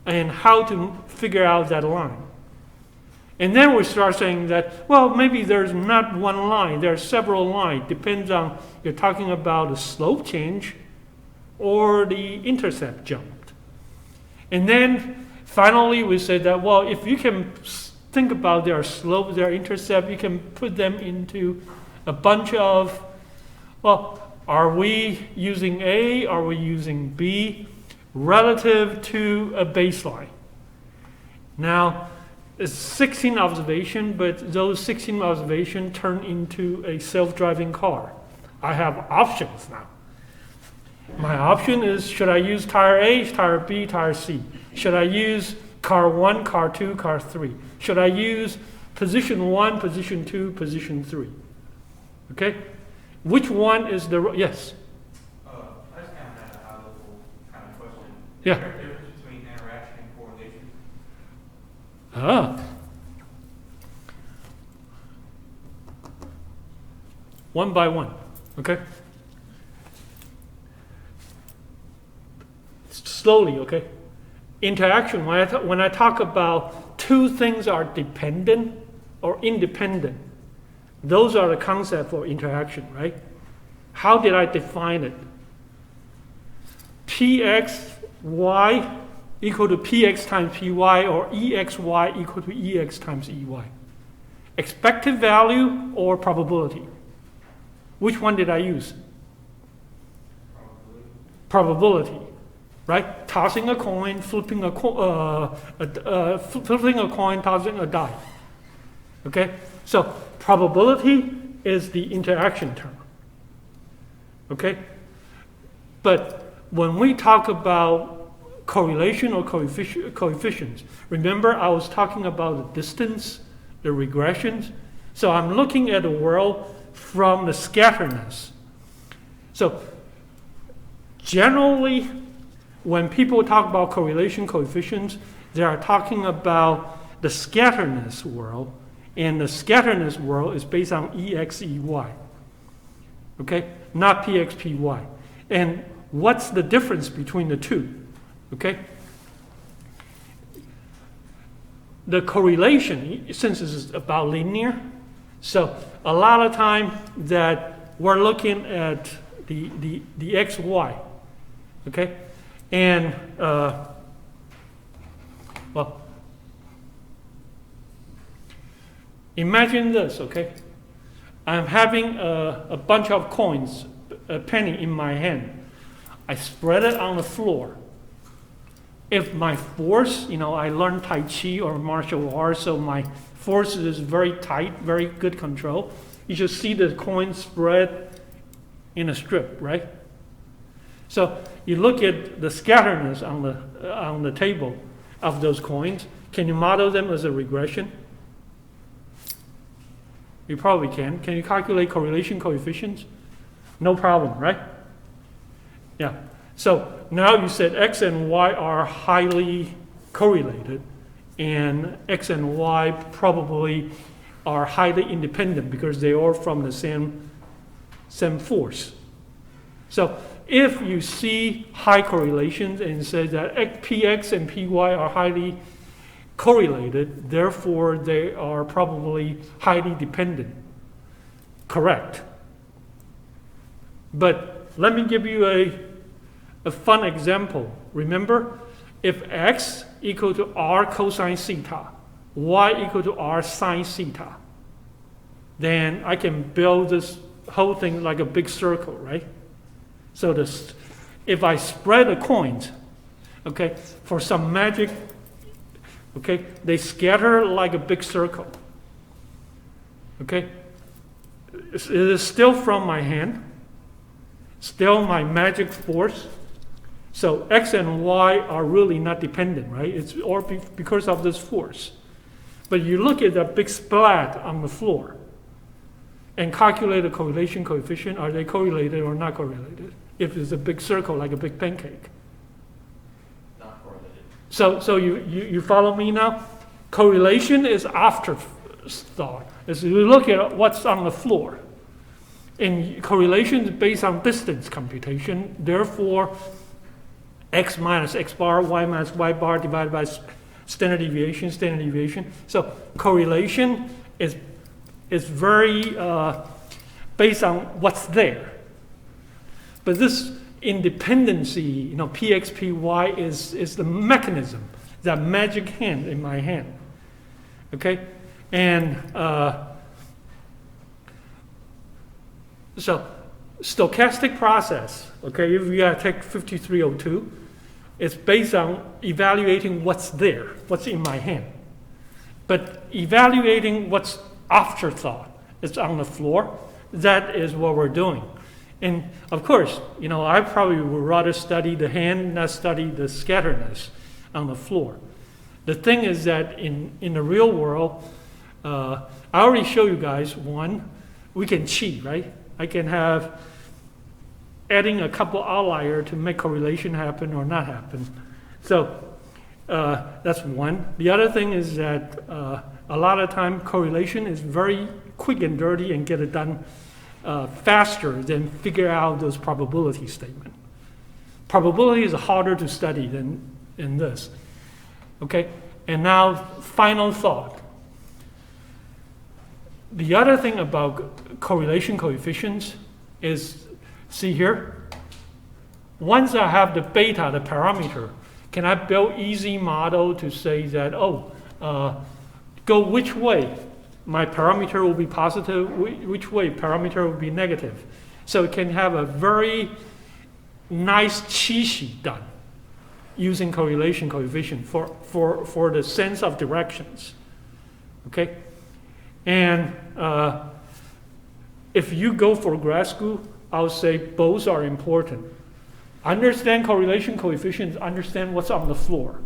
and how to figure out that line. And then we start saying that, well, maybe there's not one line, there are several lines. Depends on you're talking about the slope change or the intercept jumped. And then finally we said that, well, if you can think about their slope, their intercept, you can put them into a bunch of, well, are we using A, are we using B, relative to a baseline. Now, it's 16 observation, but those 16 observations turn into a self-driving car. I have options now. My option is, should I use tire A, tire B, tire C? Should I use car 1, car 2, car 3? Should I use position 1, position 2, position 3? Okay? Which one is the, yes? I just kind of had a high-level kind of question. Yeah. Is there a difference between interaction and correlation? One by one, okay? Slowly, okay? Interaction, when I talk about two things are dependent or independent, those are the concept for interaction, right? How did I define it? Pxy equal to px times py, or exy equal to ex times ey. Expected value or probability? Which one did I use? Probability, right? Tossing a coin, flipping a coin, tossing a die. Okay, so probability is the interaction term. Okay, but when we talk about correlation or coefficients, remember I was talking about the distance, the regressions. So I'm looking at the world from the scatterness. So generally, when people talk about correlation coefficients, they are talking about the scatterness world, and the scatterness world is based on EXEY, okay, not PXPY. And what's the difference between the two? Okay, the correlation, since this is about linear, so a lot of time that we're looking at the XY, okay, and well, imagine this, okay, I'm having a bunch of coins, a penny in my hand. I spread it on the floor. If my force, I learned Tai Chi or martial arts, so my force is very tight, very good control. You just see the coin spread in a strip, right? So you look at the scatterness on the table of those coins. Can you model them as a regression? You probably can. Can you calculate correlation coefficients? No problem, right? Yeah. So now you said X and Y are highly correlated, and X and Y probably are highly independent because they are from the same force. So if you see high correlations and say that Px and Py are highly correlated, therefore they are probably highly dependent. Correct. But let me give you a fun example. Remember, if x equal to r cosine theta, y equal to r sine theta, then I can build this whole thing like a big circle, right? So if I spread the coins, okay, for some magic, okay, they scatter like a big circle. Okay? It is still from my hand, still my magic force. So X and Y are really not dependent, right? It's all because of this force. But you look at that big splat on the floor and calculate the correlation coefficient. Are they correlated or not correlated? If it's a big circle, like a big pancake. Not correlated. So you follow me now? Correlation is afterthought. As you look at what's on the floor. And correlation is based on distance computation. Therefore, x minus x bar, y minus y bar divided by standard deviation. So correlation is very based on what's there. But this independency, px, py is the mechanism, that magic hand in my hand. Okay? And so stochastic process, okay, if you take 5302, it's based on evaluating what's there, what's in my hand. But evaluating what's afterthought, it's on the floor, that is what we're doing. And of course, I probably would rather study the hand, not study the scatterness on the floor. The thing is that in the real world, I already showed you guys, one, we can cheat, right? I can have adding a couple outlier to make correlation happen or not happen. So that's one. The other thing is that a lot of time correlation is very quick and dirty and get it done faster than figure out those probability statement. Probability is harder to study than in this. Okay, and now final thought. The other thing about correlation coefficients is, see here, once I have the beta, the parameter, can I build easy model to say that, go which way my parameter will be positive, which way parameter will be negative. So it can have a very nice cheat sheet done using correlation coefficient for the sense of directions. Okay? And if you go for grad school, I'll say both are important. Understand correlation coefficients, understand what's on the floor.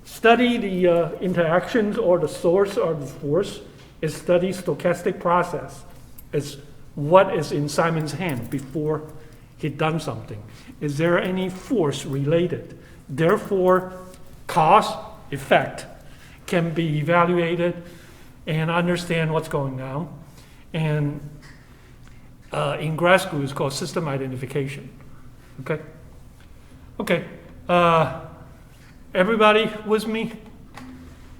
Study the interactions or the source or the force. Is study stochastic process. It's what is in Simon's hand before he done something. Is there any force related? Therefore, cause, effect can be evaluated and understand what's going on. And in grad school, it's called system identification. Okay? Okay. Everybody with me?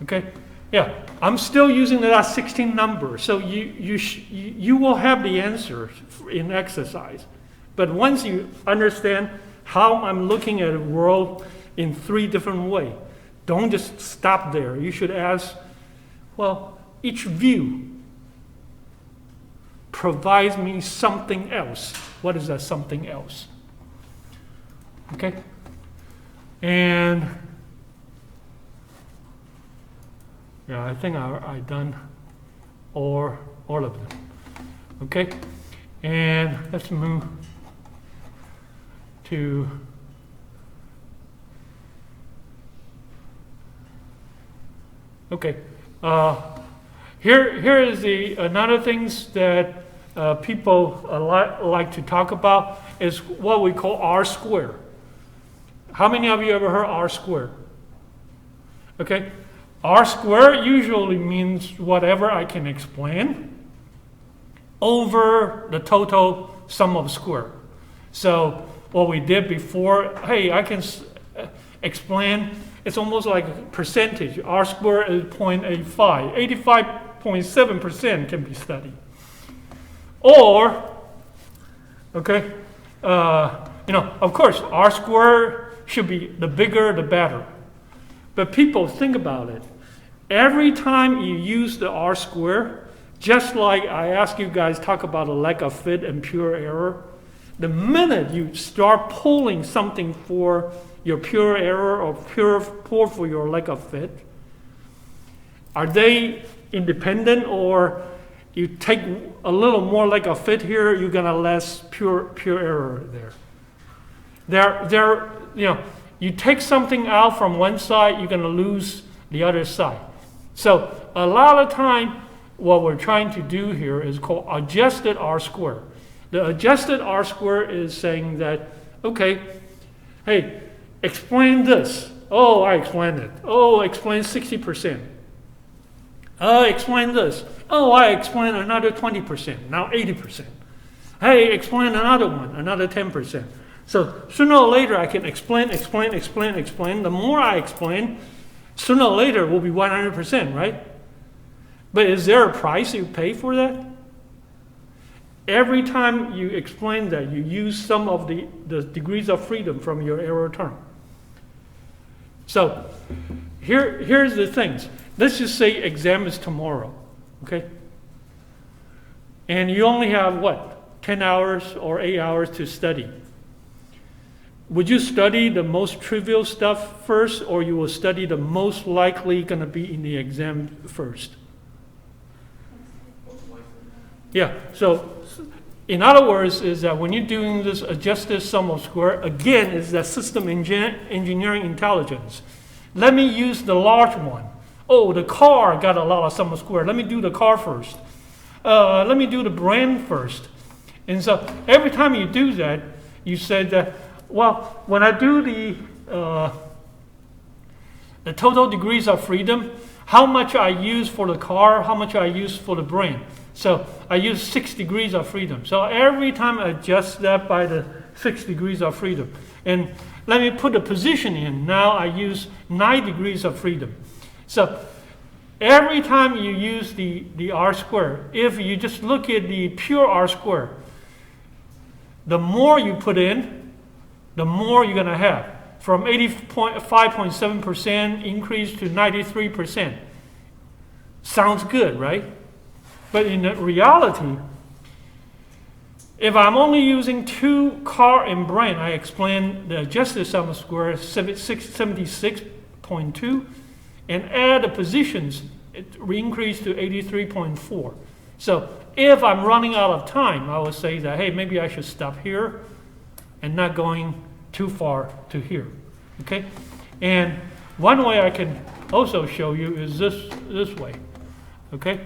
Okay? Yeah. I'm still using the last 16 number, so you will have the answer in exercise. But once you understand how I'm looking at a world in 3 different ways, don't just stop there. You should ask, well, each view provides me something else. What is that something else? Okay? And yeah, I think I done all of them. Okay? And let's move to okay. Here is another things that people like to talk about is what we call R squared. How many of you ever heard R squared? Okay, R squared usually means whatever I can explain over the total sum of square. So what we did before, hey, I can explain. It's almost like a percentage. R squared is 0.85. 85.7% can be studied. Or, okay, of course, R squared should be the bigger, the better. But people think about it. Every time you use the R squared, just like I asked you guys talk about a lack of fit and pure error, the minute you start pulling something for your pure error or pull for your lack of fit, are they independent, or you take a little more lack of fit here, you're gonna less pure error there? You take something out from one side, you're going to lose the other side. So a lot of time, what we're trying to do here is called adjusted R-square. The adjusted R-square is saying that, okay, hey, explain this. Oh, I explained it. Oh, explain 60%. Explain this. Oh, I explained another 20%, now 80%. Hey, explain another one, another 10%. So sooner or later, I can explain. The more I explain, sooner or later it will be 100%, right? But is there a price you pay for that? Every time you explain that, you use some of the degrees of freedom from your error term. So here's the things. Let's just say exam is tomorrow, okay? And you only have, 10 hours or 8 hours to study. Would you study the most trivial stuff first, or you will study the most likely going to be in the exam first? Yeah, so in other words, is that when you're doing this adjusted sum of square, again, is that system engineering intelligence. Let me use the large one. Oh, the car got a lot of sum of square. Let me do the car first. Let me do the brand first. And so every time you do that, you said that, well, when I do the total degrees of freedom, how much I use for the car, how much I use for the brand. So I use 6 degrees of freedom. So every time I adjust that by the 6 degrees of freedom. And let me put a position in. Now I use 9 degrees of freedom. So every time you use the R square, if you just look at the pure R square, the more you put in, the more you're going to have. From 85.7% increase to 93%. Sounds good, right? But in reality, if I'm only using 2 car and brand, I explain the adjusted sum of square 76.2, and add the positions, it increased to 83.4. So if I'm running out of time, I will say that, hey, maybe I should stop here and not going too far to here. Okay? And one way I can also show you is this way. Okay?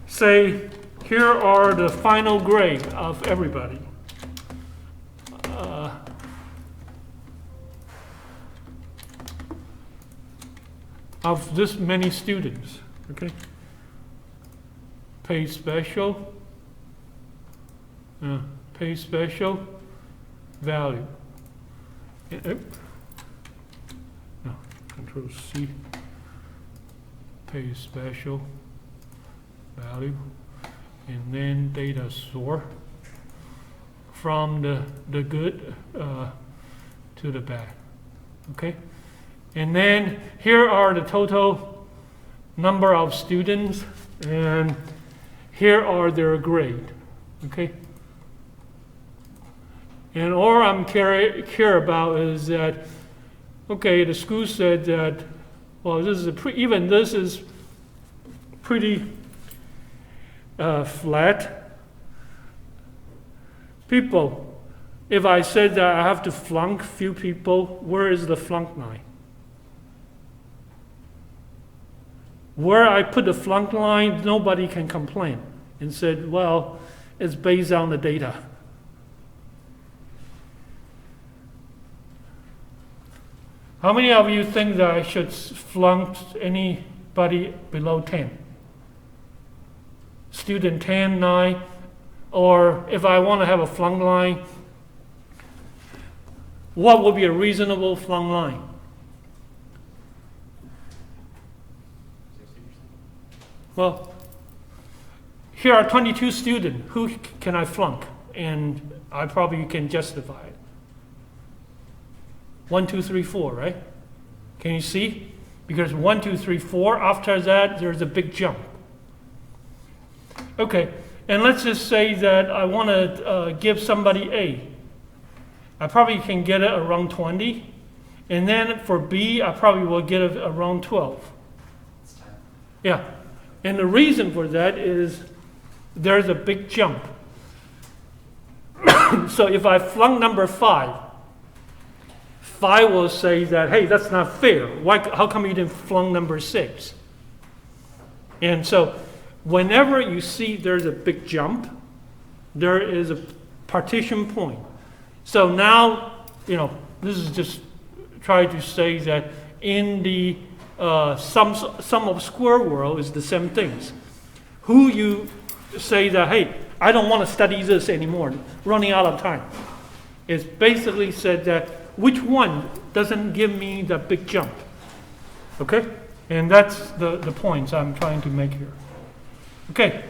Say, here are the final grade of everybody. Of this many students. Okay? Pay special. Pay special. Value. No, Control C. Pay special. Value. And then data sort from the good to the bad. Okay? And then here are the total number of students, and here are their grade. Okay? And all I'm care about is that, okay, the school said that, well, this is this is pretty flat. People, if I said that I have to flunk few people, where is the flunk line? Where I put the flunk line, nobody can complain and said, well, it's based on the data. How many of you think that I should flunk anybody below 10? Student 10, 9, or if I want to have a flunk line, what would be a reasonable flunk line? 60%. Well, here are 22 students. Who can I flunk? And I probably can justify it. 1, 2, 3, 4, right? Can you see? Because 1, 2, 3, 4, after that, there's a big jump. Okay, and let's just say that I want to give somebody A. I probably can get it around 20. And then for B, I probably will get it around 12. Yeah, and the reason for that is there's a big jump. So if I flunk number 5, 5 will say that, hey, that's not fair. How come you didn't flung number 6? And so whenever you see there's a big jump, there is a partition point. So now, this is just trying to say that in the sum of square world is the same things. Who you say that, hey, I don't want to study this anymore, running out of time. It's basically said that which one doesn't give me the big jump. Okay? And that's the points I'm trying to make here. Okay.